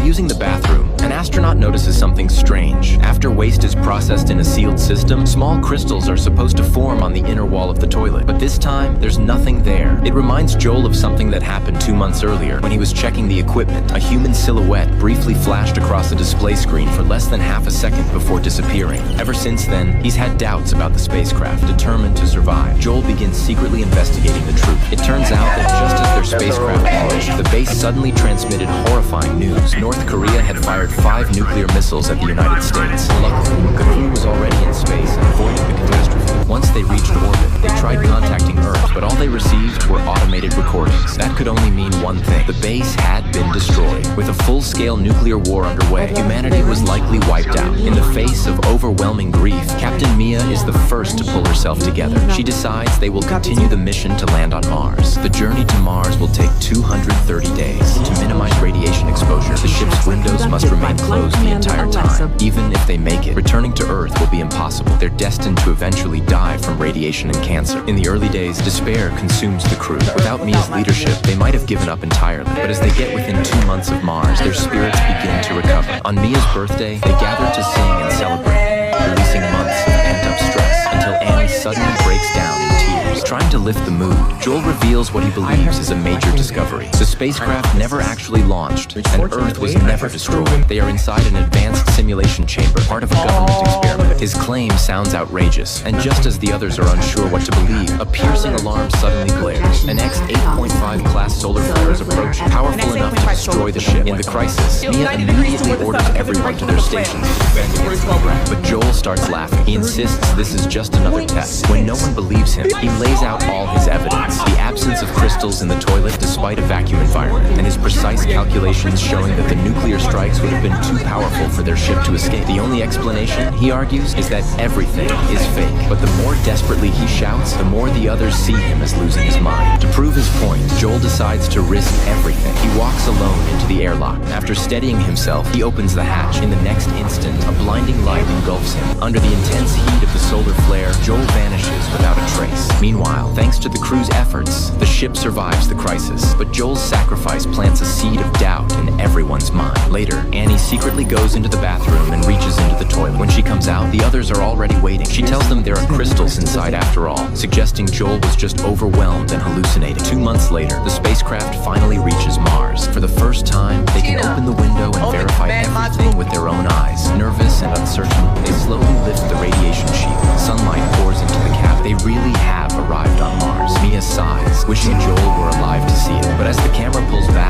using the bathroom, an astronaut notices something strange. After waste is processed in a sealed system, small crystals are supposed to form on the inner wall of the toilet. But this time, there's nothing there. It reminds Joel of something that happened 2 months earlier when he was checking the equipment. A human silhouette briefly flashed across the display screen for less than half a second before disappearing. Ever since then, he's had doubts about the spacecraft, determined to survive. Joel begins secretly investigating the truth. It turns out that just as their spacecraft launched, the base suddenly transmitted horrifying news. North Korea had fired 5 nuclear missiles at the United States. Luckily, the crew was already in space and avoided the catastrophe. Once they reached orbit, they tried contacting Earth, but all they received were automated recordings. That could only mean one thing. The base had been destroyed. With a full-scale nuclear war underway, humanity was likely wiped out. In the face of overwhelming grief, Captain Mia is the first to pull herself together. She decides they will continue the mission to land on Mars. The journey to Mars will take 230 days. To minimize radiation exposure, the ship's windows must remain closed the entire time. Even if they make it, returning to Earth will be impossible. They're destined to eventually die from radiation and cancer. In the early days, despair consumes the crew. Without Mia's leadership, they might have given up entirely. But as they get within 2 months of Mars, their spirits begin to recover. On Mia's birthday, they gather to sing and celebrate, releasing months of pent-up stress until Annie suddenly breaks down in tears. Trying to lift the mood, Joel reveals what he believes is a major discovery. The spacecraft never actually launched, and Earth was never destroyed. They are inside an advanced simulation chamber, part of a government experiment. His claim sounds outrageous, and just as the others are unsure what to believe, a piercing alarm suddenly blares. An X-8.5 class solar flare is approaching, powerful enough to destroy the ship. In the crisis, Mia immediately orders everyone to their stations to defend against the threat. But Joel starts laughing. He insists this is just another test. When no one believes him, he lays out all his evidence. The absence of crystals in the toilet despite a vacuum environment, and his precise calculations showing that the nuclear strikes would have been too powerful for their ship to escape. The only explanation, he argues, is that everything is fake. But the more desperately he shouts, the more the others see him as losing his mind. To prove his point, Joel decides to risk everything. He walks alone into the airlock. After steadying himself, he opens the hatch. In the next instant, a blinding light engulfs him. Under the intense heat of the solar flare, Joel vanishes without a trace. Meanwhile, thanks to the crew's efforts, the ship survives the crisis. But Joel's sacrifice plants a seed of doubt in everyone's mind. Later, Annie secretly goes into the bathroom and reaches into the toilet. When she comes out, the others are already waiting. She tells them there are crystals inside after all, suggesting Joel was just overwhelmed and hallucinating. 2 months later, the spacecraft finally reaches Mars. For the first time, they can open the window and verify everything with their own eyes. Nervous and uncertain, they slowly lift the radiation shield. Sunlight pours into the cabin. They really have arrived on Mars. Mia sighs, wishing Joel were alive to see it. But as the camera pulls back,